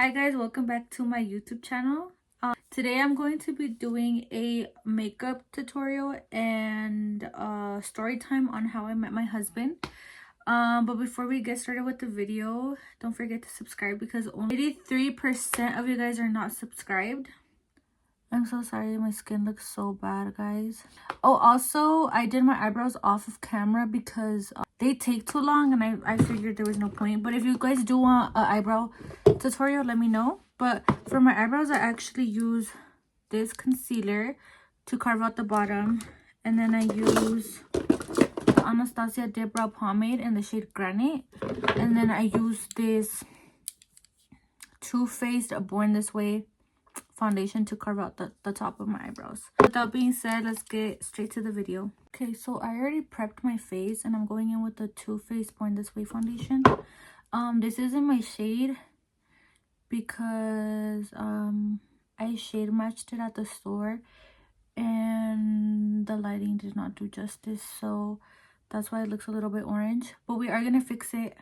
Hi guys, welcome back to my YouTube channel. Today I'm going to be doing a makeup tutorial and story time on how I met my husband. But before we get started with the video, don't forget to subscribe because only 83% of you guys are not subscribed. I'm so sorry, my skin looks so bad, guys. Oh, also, I did my eyebrows off of camera because they take too long and I figured there was no point. But if you guys do want an eyebrow tutorial, let me know. But for my eyebrows, I actually use this concealer to carve out the bottom. And then I use Anastasia Dip Brow Pomade in the shade Granite. And then I use this Too Faced Born This Way foundation to carve out the top of my eyebrows. With that being said, let's get straight to the video. Okay, so I already prepped my face and I'm going in with the Too Faced Born This Way foundation. This isn't my shade because I shade matched it at the store and the lighting did not do justice, so that's why it looks a little bit orange, but we are gonna fix it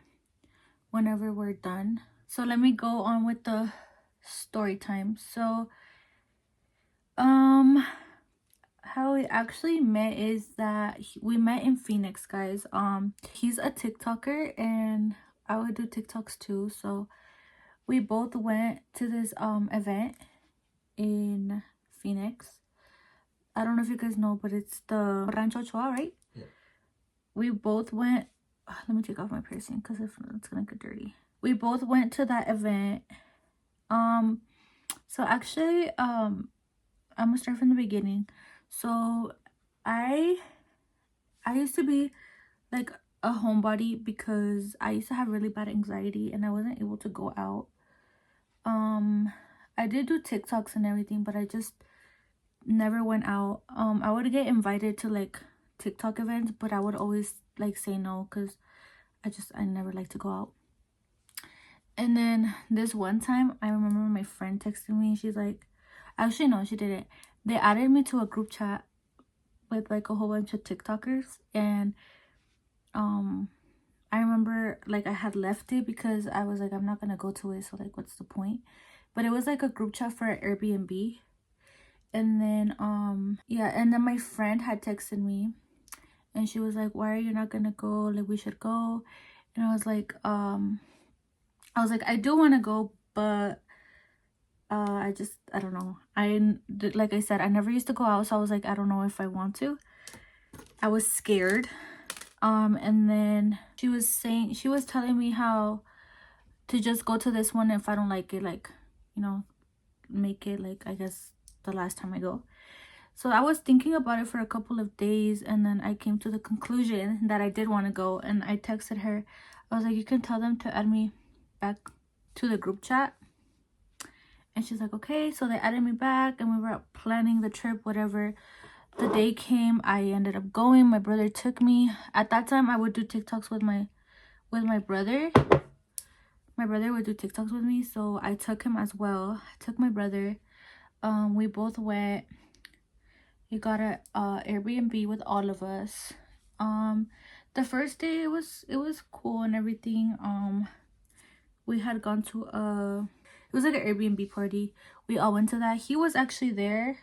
whenever we're done. So let me go on with the story time. So how we actually met is that we met in Phoenix, guys. He's a TikToker and I would do TikToks too, so we both went to this event in Phoenix. I don't know if you guys know, but it's the Rancho Choa, right? Yeah. We both went. Let me take off my piercing because if it's gonna get dirty. We both went to that event. So actually, I'm gonna start from the beginning. So I used to be like a homebody because I used to have really bad anxiety and I wasn't able to go out. I did do TikToks and everything, but I just never went out. I would get invited to like TikTok events, but I would always like say no because I never like to go out. And then this one time I remember my friend texted me. She's like, actually no, she didn't. They added me to a group chat with like a whole bunch of TikTokers, and I remember like I had left it because I was like, I'm not gonna go to it, so like what's the point? But it was like a group chat for Airbnb. And then yeah, and then my friend had texted me and she was like, why are you not gonna go? Like, we should go. And I was like, I do want to go, but I don't know. Like I said, I never used to go out, so I was like, I don't know if I want to. I was scared. And then she was telling me how to just go to this one. If I don't like it, like, you know, make it like, I guess, the last time I go. So I was thinking about it for a couple of days, and then I came to the conclusion that I did want to go, and I texted her. I was like, you can tell them to add me back to the group chat. And she's like, okay. So they added me back and we were planning the trip, whatever. The day came, I ended up going. My brother took me. At that time, I would do TikToks with my brother. My brother would do TikToks with me, so I took him as well. I took my brother. We both went. He got a Airbnb with all of us. The first day it was cool and everything. We had gone to it was like an Airbnb party. We all went to that. He was actually there,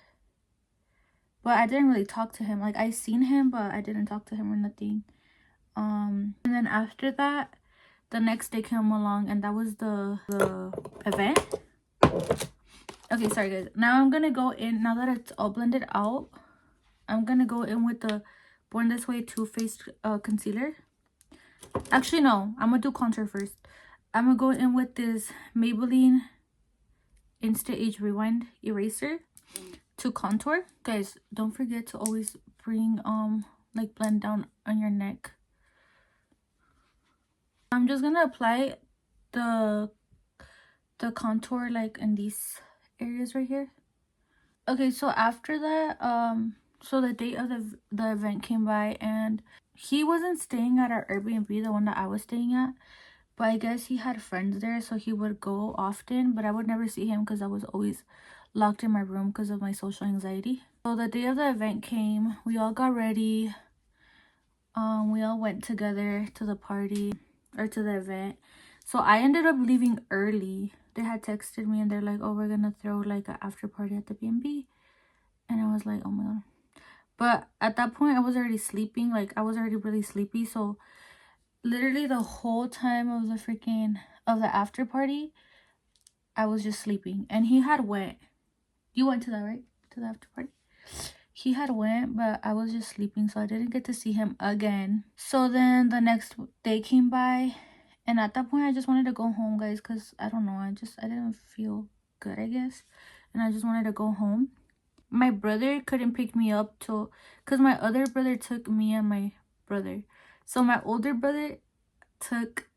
but I didn't really talk to him. Like, I seen him, but I didn't talk to him or nothing. And then after that, the next day came along, and that was the event. Okay, sorry guys. Now I'm gonna go in. Now that it's all blended out, I'm gonna go in with the Born This Way Too Faced concealer. Actually, no. I'm gonna do contour first. I'm gonna go in with this Maybelline Instant Age Rewind eraser to contour. Guys, don't forget to always bring like blend down on your neck. I'm just gonna apply the contour like in these areas right here. Okay, so after that, so the date of the event came by, and he wasn't staying at our Airbnb, the one that I was staying at, but I guess he had friends there, so he would go often, but I would never see him because I was always locked in my room because of my social anxiety. So the day of the event came, we all got ready. We all went together to the party or to the event. So I ended up leaving early they had texted me and they're like, oh, we're gonna throw like an after party at the B&B. And I was like, oh my god. But at that point I was already sleeping. Like I was already really sleepy. So literally the whole time of the after party, I was just sleeping. And he had went. You went to that, right? To the after party? He had went, but I was just sleeping, so I didn't get to see him again. So then the next day came by, and at that point I just wanted to go home, guys, because I don't know, I didn't feel good, I guess, and I just wanted to go home. My brother couldn't pick me up till, because my other brother took me and my brother. So my older brother took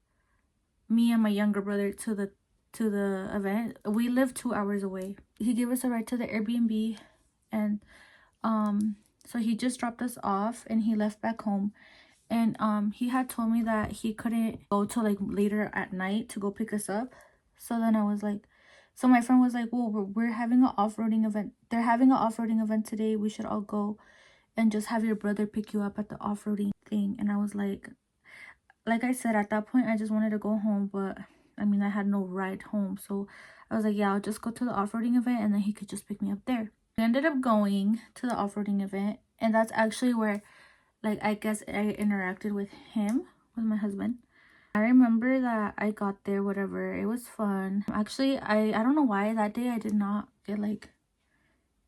me and my younger brother to the event. We live 2 hours away. He gave us a ride to the Airbnb, and so he just dropped us off and he left back home. And he had told me that he couldn't go till like later at night to go pick us up. So then I was like, so my friend was like, well, we're having an off-roading event. They're having an off-roading event today. We should all go and just have your brother pick you up at the off-roading thing. And I was like I said, at that point I just wanted to go home, but I mean I had no ride home. So I was like, yeah, I'll just go to the off-roading event and then he could just pick me up there. We ended up going to the off-roading event, and that's actually where, like, I guess I interacted with him, with my husband. I remember that I got there, whatever, it was fun. Actually, I don't know why that day I did not get like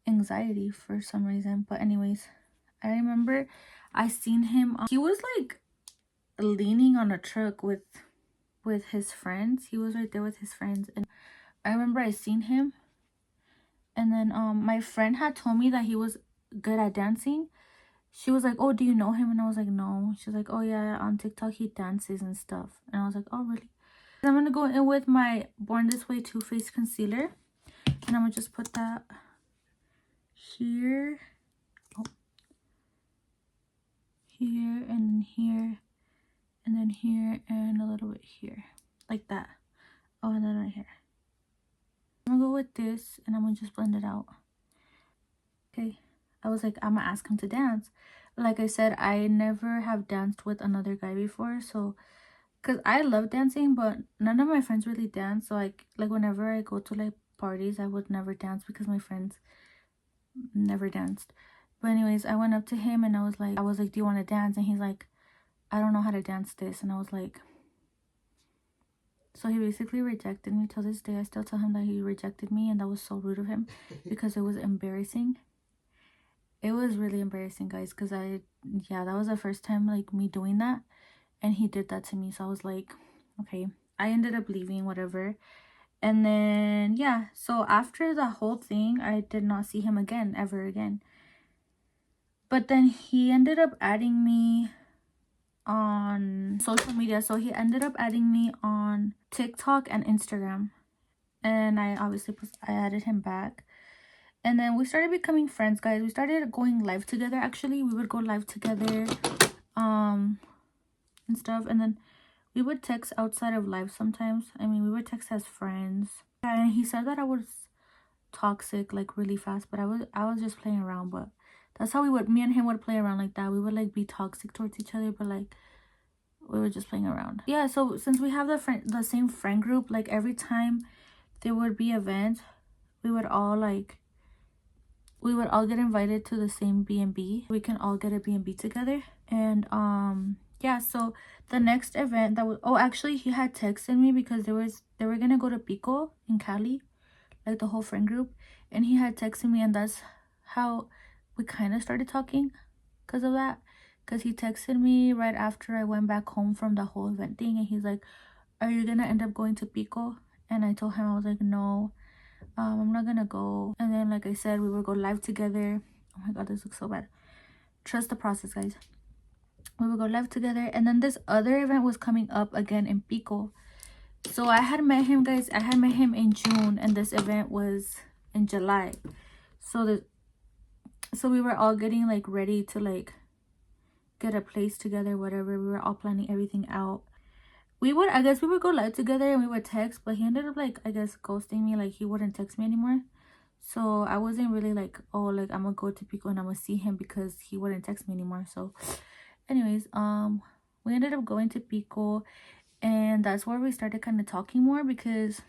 anxiety for some reason, but anyways, I remember I seen him. He was like leaning on a truck with his friends. He was right there with his friends, and I remember I seen him. And then my friend had told me that he was good at dancing. She was like, oh, do you know him? And I was like, no. She's like, oh yeah, on TikTok he dances and stuff. And I was like, oh really? I'm gonna go in with my Born This Way Too Faced concealer, and I'm gonna just put that here, oh, here, and then here, and then here, and a little bit here, like that. Oh, and then right here. I'm gonna go with this, and I'm gonna just blend it out. Okay, I was like, I'm gonna ask him to dance. Like I said, I never have danced with another guy before, so because I love dancing, but none of my friends really dance. So like whenever I go to like parties, I would never dance because my friends never danced. But anyways, I went up to him and I was like, do you want to dance? And he's like, I don't know how to dance this. And I was like, so he basically rejected me. Till this day I still tell him that he rejected me, and that was so rude of him because it was embarrassing. It was really embarrassing, guys, because that was the first time like me doing that, and he did that to me. So I was like, okay. I ended up leaving, whatever. And then yeah, so after the whole thing I did not see him again, ever again. But then he ended up adding me on social media. So he ended up adding me on TikTok and Instagram, and I added him back. And then we started becoming friends, guys. We started going live together. Actually, we would go live together and stuff. And then we would text outside of live sometimes. I mean, we would text as friends. And he said that I was toxic like really fast, but I was just playing around. But that's how me and him would play around, like that. We would like be toxic towards each other, but like we were just playing around. Yeah, so since we have the same friend group, like every time there would be events, we would all get invited to the same B&B. We can all get a B&B together. And yeah, so the next event that was, oh, actually he had texted me because they were gonna go to Pico in Cali, like the whole friend group, and he had texted me, and that's how we kind of started talking because of that. Because he texted me right after I went back home from the whole event thing, and he's like, are you gonna end up going to Pico? And I told him, I was like, no, I'm not gonna go. And then like I said, we would go live together. Oh my god, this looks so bad. Trust the process, guys. We would go live together, and then this other event was coming up again in Pico. So I had met him, guys. I had met him in June, and this event was in July. So we were all getting like ready to like get a place together, whatever. We were all planning everything out. I guess we would go live together and we would text, but he ended up like, I guess, ghosting me. Like he wouldn't text me anymore. So I wasn't really like, oh, like I'm gonna go to Pico and I'm gonna see him because he wouldn't text me anymore. So anyways, we ended up going to Pico, and that's where we started kind of talking more because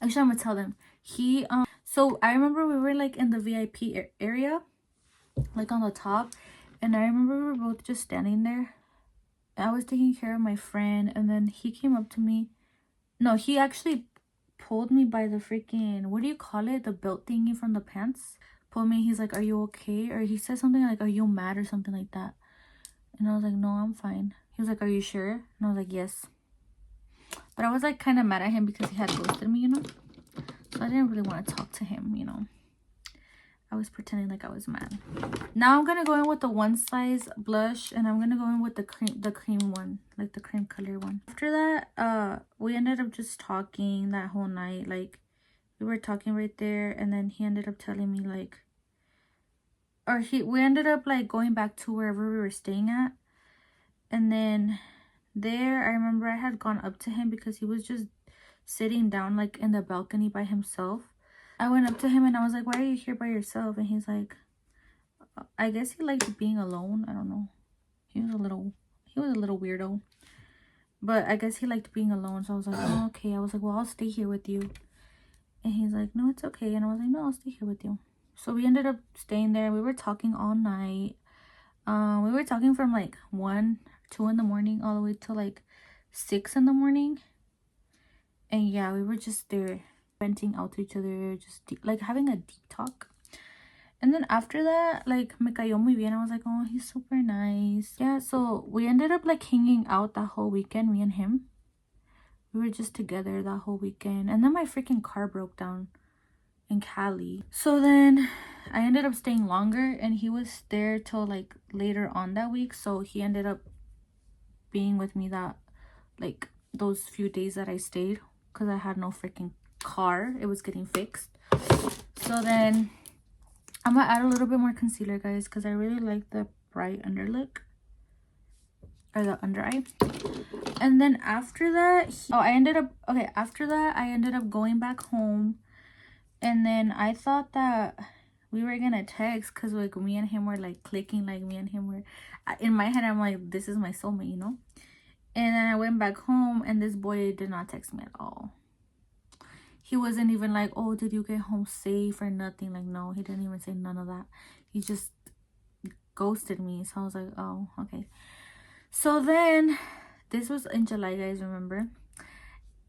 Actually, I'm gonna tell them. So I remember we were like in the VIP area, like on the top, and I remember we were both just standing there. I was taking care of my friend, and then he came up to me. No, he actually pulled me by the freaking, what do you call it? The belt thingy from the pants. Pulled me. He's like, "Are you okay?" Or he said something like, "Are you mad?" or something like that. And I was like, "No, I'm fine." He was like, "Are you sure?" And I was like, "Yes." But I was like kind of mad at him because he had ghosted me, you know. So I didn't really want to talk to him, you know. I was pretending like I was mad. Now I'm gonna go in with the one size blush, and I'm gonna go in with the cream one, like the cream color one. After that, we ended up just talking that whole night. Like, we were talking right there, and then he ended up telling me like, we ended up like going back to wherever we were staying at. And then there, I remember I had gone up to him because he was just sitting down like in the balcony by himself. I went up to him and I was like, "Why are you here by yourself?" And he's like, I guess he liked being alone. I don't know. He was a little weirdo. But I guess he liked being alone. So I was like, "Oh, okay." I was like, "Well, I'll stay here with you." And he's like, "No, it's okay." And I was like, "No, I'll stay here with you." So we ended up staying there. We were talking all night. We were talking from like 1, 2 in the morning all the way to like 6 in the morning. And yeah, we were just there venting out to each other, just like having a deep talk. And then after that, like, me cayó muy bien. I was like, "Oh, he's super nice." Yeah, so we ended up like hanging out that whole weekend, me and him. We were just together that whole weekend. And then my freaking car broke down in Cali. So then I ended up staying longer, and he was there till like later on that week. So he ended up being with me that, like, those few days that I stayed, because I had no freaking car. It was getting fixed. So then I'm gonna add a little bit more concealer, guys, because I really like the bright under look, or the under eye. And then after that, after that I ended up going back home. And then I thought that we were gonna text, because like me and him were like clicking, like me and him were, in my head I'm like, this is my soulmate, you know. And then I went back home, and this boy did not text me at all. He wasn't even like, "Oh, did you get home safe?" or nothing. Like, no, he didn't even say none of that. He just ghosted me. So I was like, "Oh, okay." So then, this was in July, guys, remember?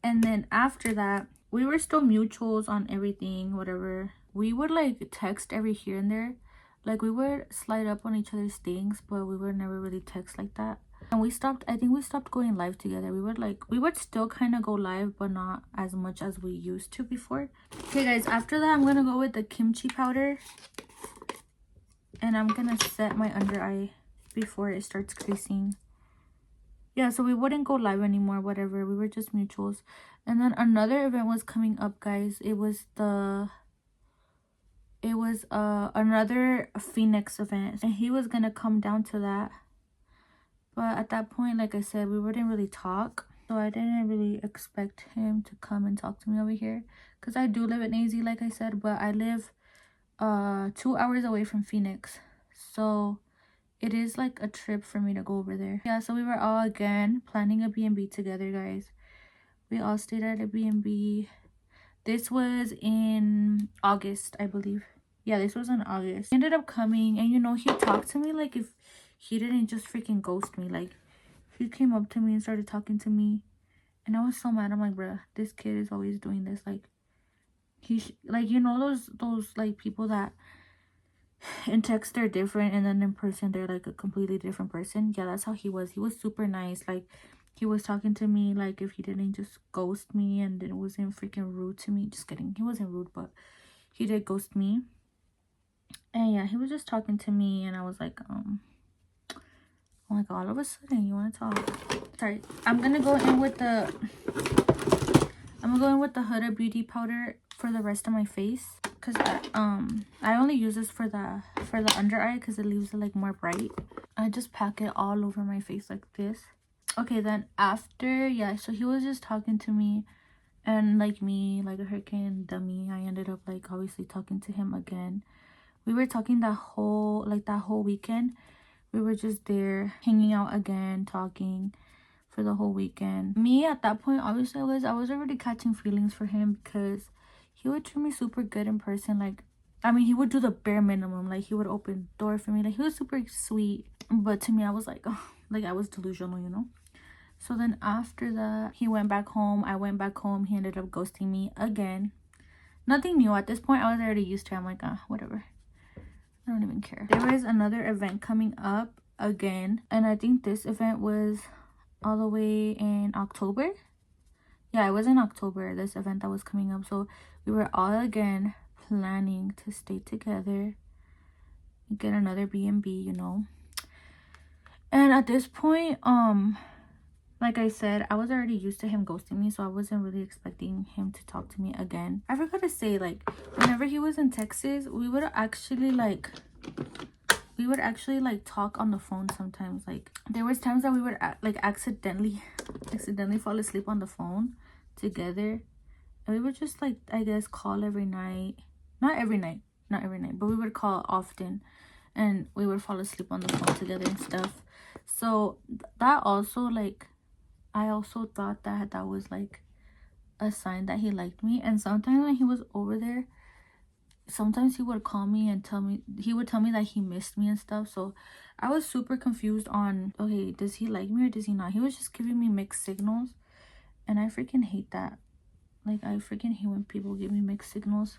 And then after that, we were still mutuals on everything, whatever. We would like text every here and there. Like, we would slide up on each other's things, but we would never really text like that. And I think we stopped going live together. We would still kind of go live, but not as much as we used to before. Okay, guys, after that, I'm gonna go with the kimchi powder, and I'm gonna set my under eye before it starts creasing. Yeah, so we wouldn't go live anymore, whatever. We were just mutuals. And then another event was coming up, guys. It was another Phoenix event, and he was gonna come down to that. But at that point, like I said, we wouldn't really talk. So I didn't really expect him to come and talk to me over here. Because I do live in AZ, like I said. But I live 2 hours away from Phoenix. So it is like a trip for me to go over there. Yeah, so we were all, again, planning a B&B together, guys. We all stayed at a B&B. This was in August, I believe. Yeah, this was in August. He ended up coming, and you know, he talked to me like if he didn't just freaking ghost me. Like, he came up to me and started talking to me, and I was so mad. I'm like, "Bruh, this kid is always doing this." Like, like, you know, those like people that in text they're different, and then in person they're like a completely different person. Yeah, that's how he was. He was super nice. Like, he was talking to me like if he didn't just ghost me, and it wasn't freaking rude to me. Just kidding, he wasn't rude, but he did ghost me. And yeah, he was just talking to me, and I was like, oh my god, all of a sudden you want to talk. Sorry, I'm gonna go in with the Huda Beauty powder for the rest of my face, because I only use this for the under eye, because it leaves it like more bright. I just pack it all over my face like this. Okay, then after, yeah, so he was just talking to me, and like me, like a hurricane dummy, I ended up like obviously talking to him again. We were talking that whole weekend. We were just there hanging out again, talking. for the whole weekend. Me at that point, obviously I was already catching feelings for him because he would treat me super good in person. Like, I mean, he would do the bare minimum. Like, he would open door for me. Like, he was super sweet. But to me, I was like, oh, like I was delusional, you know. So then after that, he went back home. I went back home. He ended up ghosting me again. Nothing new at this point. I was already used to it. I'm like, whatever. I don't even care. There was another event coming up again, and I think this event was all the way in October. Yeah, it was in October, this event that was coming up. So we were all again planning to stay together, get another B&B, you know. And at this point, like I said, I was already used to him ghosting me, so I wasn't really expecting him to talk to me again. I forgot to say, like, whenever he was in Texas, we would actually talk on the phone sometimes. Like, there was times that we would like accidentally fall asleep on the phone together, and we would just, like, I guess, call every night. Not every night, but we would call often, and we would fall asleep on the phone together and stuff. So that also, like, I also thought that was like a sign that he liked me. And sometimes when he was over there, sometimes he would call me and tell me that he missed me and stuff. So I was super confused on, okay, does he like me or does he not? He was just giving me mixed signals, and I freaking hate that. Like, I freaking hate when people give me mixed signals.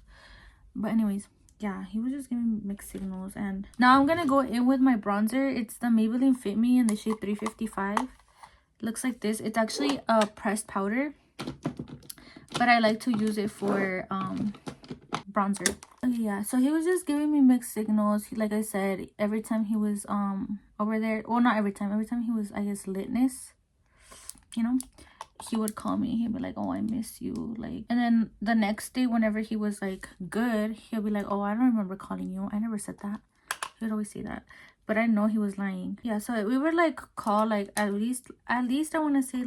But anyways, yeah, he was just giving me mixed signals. And now I'm gonna go in with my bronzer. It's the Maybelline Fit Me in the shade 355. Looks like this. It's actually a pressed powder, but I like to use it for bronzer. Okay, yeah, so he was just giving me mixed signals. Like I said, every time he was over there, well, not every time he was, I guess, litness, you know, he would call me. He'd be like, oh, I miss you, like. And then the next day, whenever he was like good, he'll be like, oh, I don't remember calling you, I never said that. He would always say that, but I know he was lying. Yeah, so we would like call like at least I want to say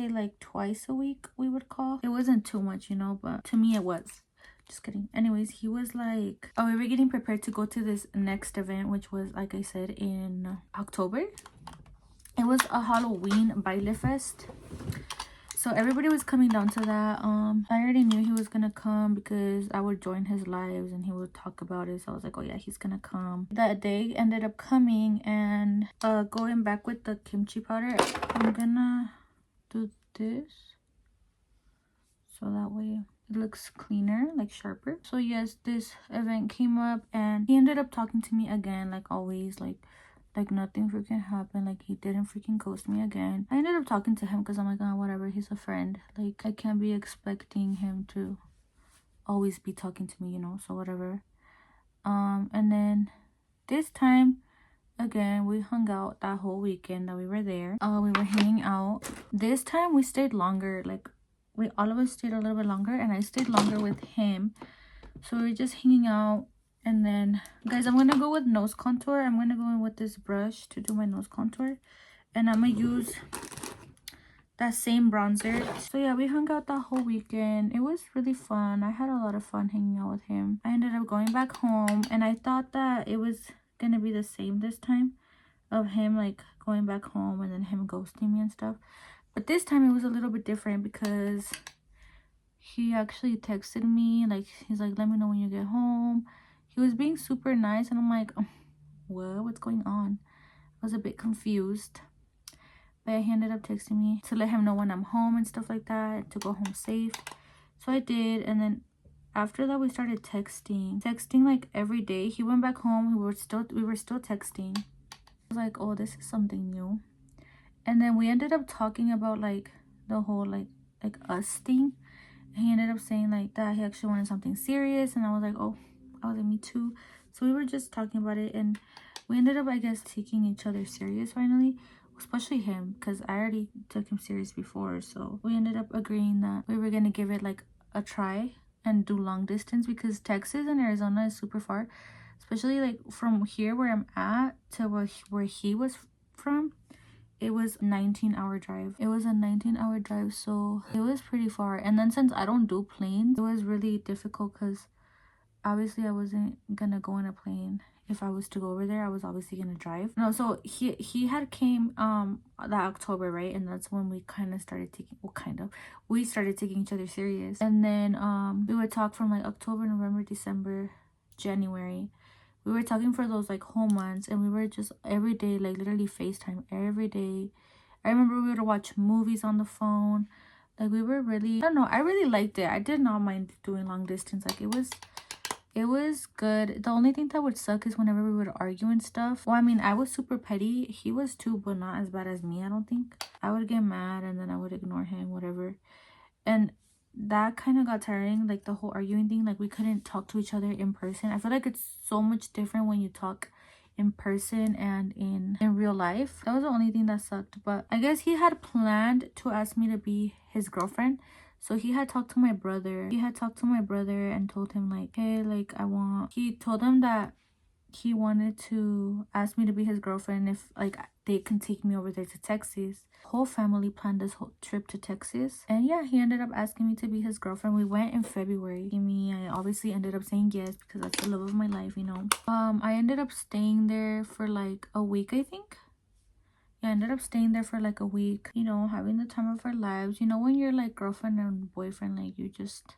like twice a week we would call. It wasn't too much, you know, but to me it was. Just kidding. Anyways, he was like, oh, we were getting prepared to go to this next event, which was, like I said, in October. It was a Halloween baile fest. So everybody was coming down to that. I already knew he was gonna come because I would join his lives and he would talk about it. So I was like, oh yeah, he's gonna come. That day ended up coming, and going back with the kimchi powder, I'm gonna do this so that way it looks cleaner, like sharper. So yes, this event came up and he ended up talking to me again, like always, like nothing freaking happened. Like, he didn't freaking ghost me again. I ended up talking to him because I'm like, oh, whatever, he's a friend. Like, I can't be expecting him to always be talking to me, you know, so whatever. And then this time again, we hung out that whole weekend that we were there. We were hanging out. This time we stayed longer. Like, we all of us stayed a little bit longer, and I stayed longer with him. So we were just hanging out. And then, guys, I'm gonna go with nose contour. I'm gonna go in with this brush to do my nose contour, and I'm gonna use that same bronzer. So yeah, we hung out that whole weekend. It was really fun. I had a lot of fun hanging out with him. I ended up going back home, and I thought that it was gonna be the same this time, of him like going back home and then him ghosting me and stuff. But this time it was a little bit different because he actually texted me. Like, he's like, let me know when you get home. He was being super nice, and I'm like, what's going on? I was a bit confused. But he ended up texting me to let him know when I'm home and stuff like that, to go home safe. So I did. And then after that, we started texting like every day. He went back home. We were still texting. I was like, oh, this is something new. And then we ended up talking about like the whole like us thing. He ended up saying like that he actually wanted something serious, and I was like, oh, I was like, me too. So we were just talking about it, and we ended up, I guess, taking each other serious finally, especially him, because I already took him serious before. So we ended up agreeing that we were gonna give it like a try and do long distance, because Texas and Arizona is super far, especially like from here where I'm at to where he was from. It was 19-hour drive. It was a 19-hour drive, so it was pretty far. And then since I don't do planes, it was really difficult because obviously I wasn't gonna go in a plane if I was to go over there, I was obviously gonna drive. No, so he had came that October, right? And that's when we kind of started taking, well, kind of, we started taking each other serious. And then we would talk from like October, November, December, January. We were talking for those like whole months, and we were just every day, like literally FaceTime every day. I remember we would watch movies on the phone. Like we were really, I don't know, I really liked it. I did not mind doing long distance. Like it was good. The only thing that would suck is whenever we would argue and stuff. Well, I mean, I was super petty. He was too, but not as bad as me, I don't think. I would get mad and then I would ignore him, whatever. And that kind of got tiring, like the whole arguing thing. Like we couldn't talk to each other in person. I feel like it's so much different when you talk in person and in real life. That was the only thing that sucked. But I guess he had planned to ask me to be his girlfriend. So he had talked to my brother. He had talked to my brother and told him like, hey, like he told him that he wanted to ask me to be his girlfriend if like they can take me over there to Texas. Whole family planned this whole trip to Texas, and yeah, he ended up asking me to be his girlfriend. We went in February. I obviously ended up saying yes because that's the love of my life, you know. I ended up staying there for like a week, I think. Yeah, I ended up staying there for like a week, you know, having the time of our lives. You know, when you're like girlfriend and boyfriend, like you just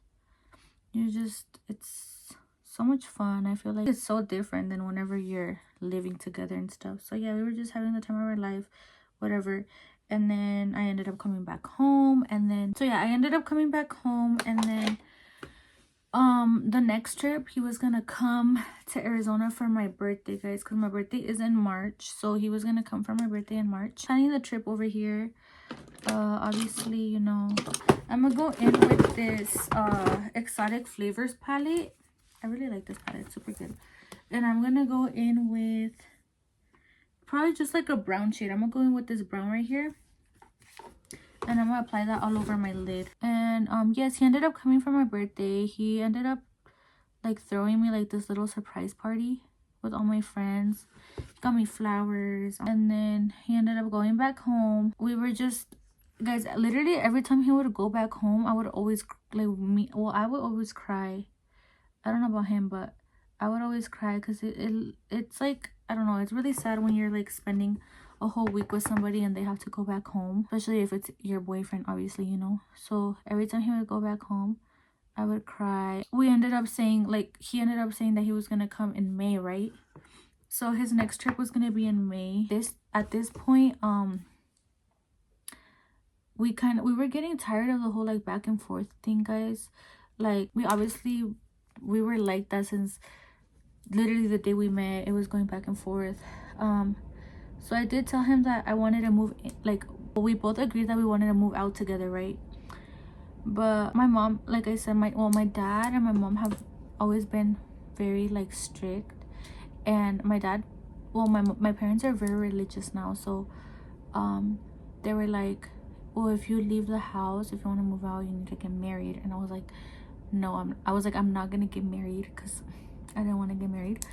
it's so much fun. I feel like it's so different than whenever you're living together and stuff. So yeah, we were just having the time of our life, whatever. And then I ended up coming back home, and then I ended up coming back home, and then the next trip he was gonna come to Arizona for my birthday, guys, because my birthday is in March. So he was gonna come for my birthday in March. Planning the trip over here. Obviously, you know, I'm gonna go in with this exotic flavors palette. I really like this palette, it's super good. And I'm gonna go in with probably just like a brown shade. I'm gonna go in with this brown right here, and I'm gonna apply that all over my lid. And yes, he ended up coming for my birthday. He ended up like throwing me like this little surprise party with all my friends. He got me flowers, and then he ended up going back home. We were just, guys, literally every time he would go back home, I would always I would always cry. I don't know about him, but I would always cry because it's like, I don't know, it's really sad when you're like spending a whole week with somebody and they have to go back home, especially if it's your boyfriend, obviously, you know. So every time he would go back home, I would cry. We ended up saying, like, he ended up saying that he was gonna come in May, right? So his next trip was gonna be in May. At this point, we were getting tired of the whole like back and forth thing, guys. Like we were like that since literally the day we met. It was going back and forth. So I did tell him that I wanted to move in, like we both agreed that we wanted to move out together, right? But my mom, like I said, my dad and my mom have always been very like strict. And my dad, my parents are very religious now, so they were like, well, if you leave the house, if you want to move out, you need to get married. And I was like, no, I'm not gonna get married because I didn't want to get married.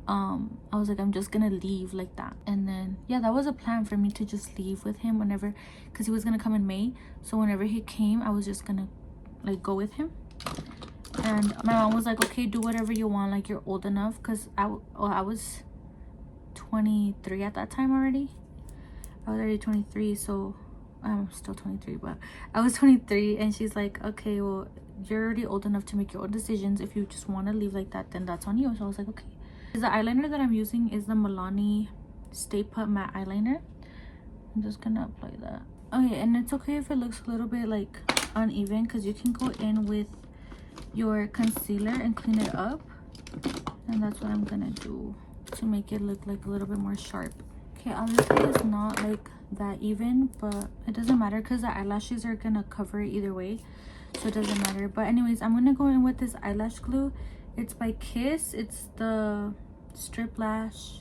I was like, I'm just gonna leave like that. And then yeah, that was a plan for me to just leave with him whenever, because he was gonna come in May. So whenever he came, I was just gonna like go with him. And my mom was like, okay, do whatever you want, like you're old enough, because I was 23 at that time already. I was already 23, so I'm still 23, but I was 23. And she's like, okay, well, you're already old enough to make your own decisions. If you just want to leave like that, then that's on you. So I was like, okay. The eyeliner that I'm using is the Milani Stay Put Matte Eyeliner. I'm just gonna apply that. Okay, and it's okay if it looks a little bit like uneven, because you can go in with your concealer and clean it up. And that's what I'm gonna do to make it look like a little bit more sharp. Okay, obviously it's not like that even, but it doesn't matter because the eyelashes are gonna cover it either way, so it doesn't matter. But anyways, I'm gonna go in with this eyelash glue. It's by Kiss. It's the Strip Lash,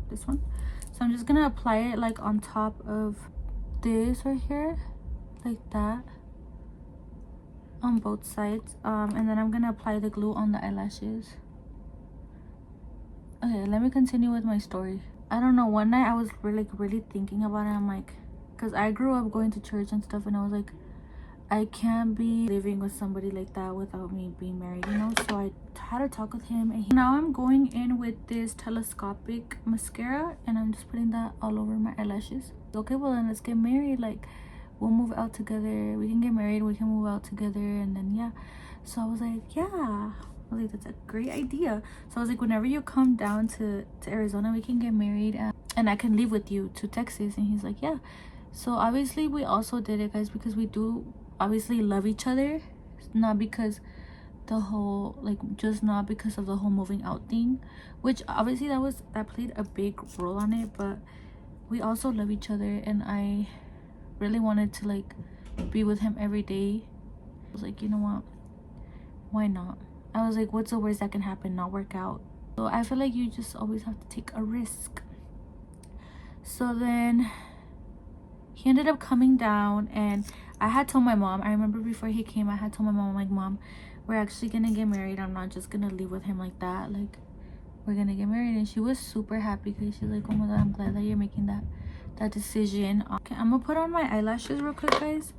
this one. So I'm just gonna apply it like on top of this right here, like that, on both sides. And then I'm gonna apply the glue on the eyelashes. Okay, let me continue with my story. I don't know, one night I was really thinking about it. I'm like, because I grew up going to church and stuff, and I was like, I can't be living with somebody like that without me being married, you know. So I had a talk with him, and now I'm going in with this telescopic mascara, and I'm just putting that all over my eyelashes. Okay, well then let's get married. Like, we'll move out together. We can get married. We can move out together, and then yeah. So I was like, yeah. I was like, that's a great idea. So I was like, whenever you come down to Arizona, we can get married, and I can leave with you to Texas. And he's like, yeah. So obviously we also did it, guys, because we do obviously love each other, not because the whole, like, just not because of the whole moving out thing, which obviously that played a big role on it, but we also love each other, and I really wanted to like be with him every day. I was like, you know what, why not? I was like, what's the worst that can happen? Not work out. So I feel like you just always have to take a risk. So then he ended up coming down, and I had told my mom, I remember before he came, I had told my mom, like, Mom, we're actually gonna get married. I'm not just gonna leave with him like that. Like, we're gonna get married. And she was super happy, because she's like, oh my god, I'm glad that you're making that decision. Okay, I'm gonna put on my eyelashes real quick, guys.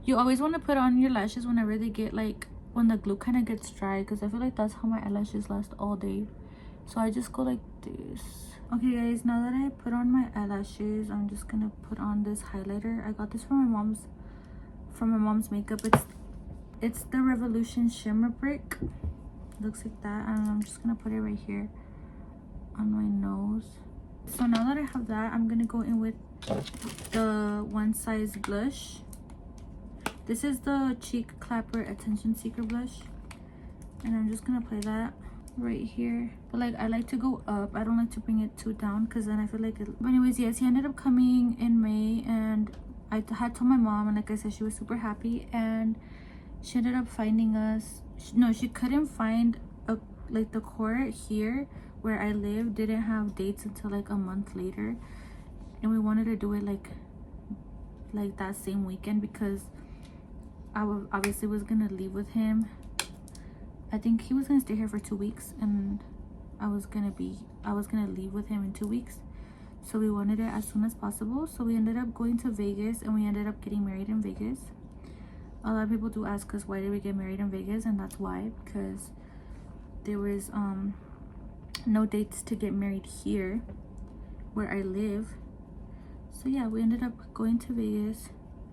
You always want to put on your lashes whenever they get like, when the glue kind of gets dry, because I feel like that's how my eyelashes last all day. So I just go like this. Okay guys, now that I put on my eyelashes, I'm just gonna put on this highlighter. I got this from my mom's makeup. It's the Revolution Shimmer Brick. Looks like that, and I'm just gonna put it right here on my nose. So now that I have that, I'm gonna go in with the One Size blush. This is the Cheek Clapper Attention Seeker blush, and I'm just gonna apply that right here. But like, I like to go up. I don't like to bring it too down, because then I feel like it. But anyways, yes, he ended up coming in May, and I had told my mom, and like I said, she was super happy, and she ended up finding us. No, she couldn't find like the court here where I live didn't have dates until like a month later, and we wanted to do it like that same weekend, because I obviously was gonna leave with him. I think he was gonna stay here for 2 weeks, and I was gonna leave with him in 2 weeks. So we wanted it as soon as possible. So we ended up going to Vegas, and we ended up getting married in Vegas. A lot of people do ask us, why did we get married in Vegas? And that's why, because there was no dates to get married here where I live. So yeah, we ended up going to Vegas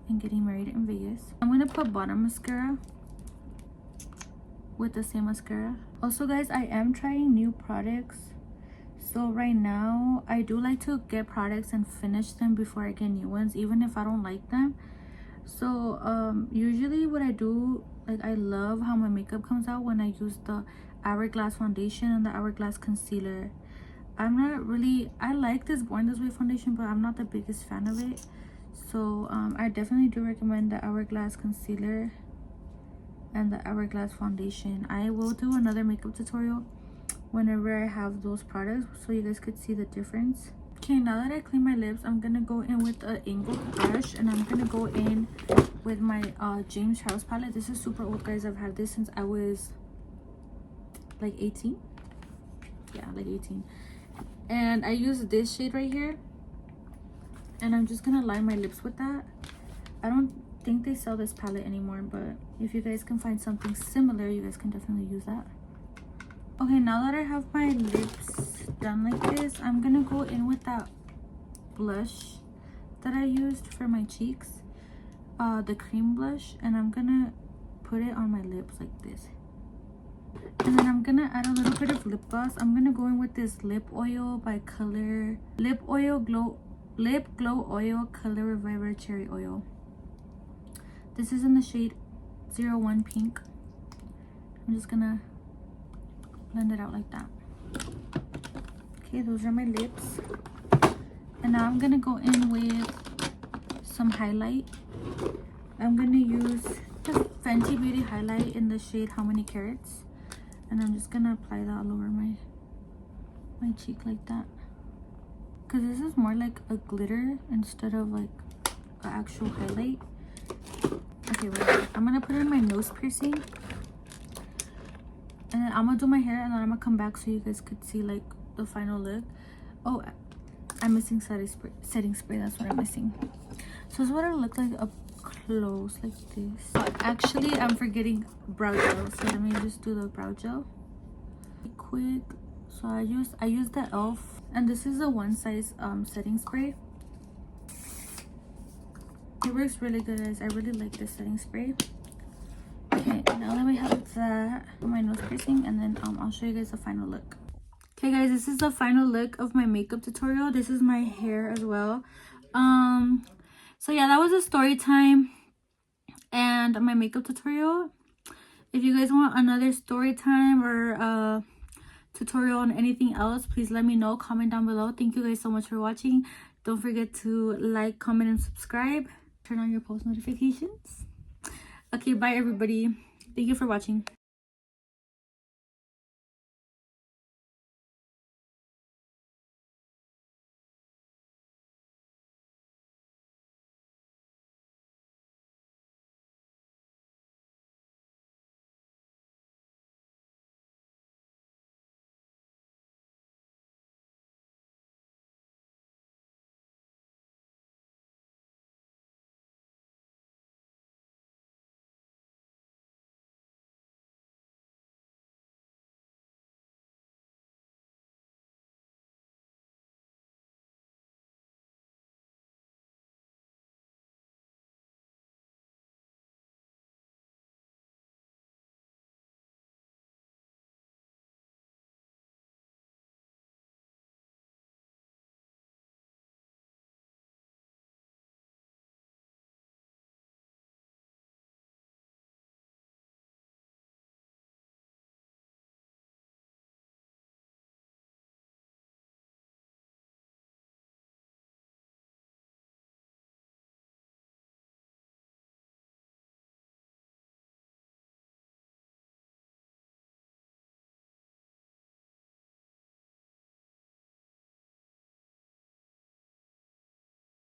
and getting married in Vegas. I'm gonna put bottom mascara with the same mascara. Also guys, I am trying new products. So right now, I do like to get products and finish them before I get new ones, even if I don't like them. So usually what I do, like, I love how my makeup comes out when I use the Hourglass foundation and the Hourglass concealer. I'm not really, I like this Born This Way foundation, but I'm not the biggest fan of it. So I definitely do recommend the Hourglass concealer and the Hourglass foundation. I will do another makeup tutorial whenever I have those products, so you guys could see the difference. Okay, now that I clean my lips, I'm gonna go in with an angled brush, and I'm gonna go in with my James Charles palette. This is super old, guys. I've had this since I was like 18. Yeah, like 18. And I use this shade right here, and I'm just gonna line my lips with that. I don't think they sell this palette anymore, but if you guys can find something similar, you guys can definitely use that. Okay, now that I have my lips done like this, I'm gonna go in with that blush that I used for my cheeks, the cream blush, and I'm gonna put it on my lips like this. And then I'm gonna add a little bit of lip gloss. I'm gonna go in with this lip oil by Color Lip Glow Oil Color Reviver Cherry Oil. This is in the shade 01 Pink. I'm just gonna blend it out like that. Okay, those are my lips. And now I'm gonna go in with some highlight. I'm gonna use the Fenty Beauty highlight in the shade How Many Carats, and I'm just gonna apply that all over my cheek like that, because this is more like a glitter instead of like an actual highlight. Okay, wait, I'm gonna put in my nose piercing, and then I'm gonna do my hair, and then I'm gonna come back so you guys could see like the final look. Oh, I'm missing setting spray. That's what I'm missing. So this is what it looked like up close like this. Actually, I'm forgetting brow gel, so let me just do the brow gel quick. So I use the e.l.f. and this is a one size setting spray. It works really good, guys. I really like this setting spray. Okay, now that we have that for my nose piercing, and then I'll show you guys the final look. Okay guys, this is the final look of my makeup tutorial. This is my hair as well. So yeah, that was a story time and my makeup tutorial. If you guys want another story time or tutorial on anything else, please let me know. Comment down below. Thank you guys so much for watching. Don't forget to like, comment, and subscribe. Turn on your post notifications. Okay, bye everybody. Thank you for watching.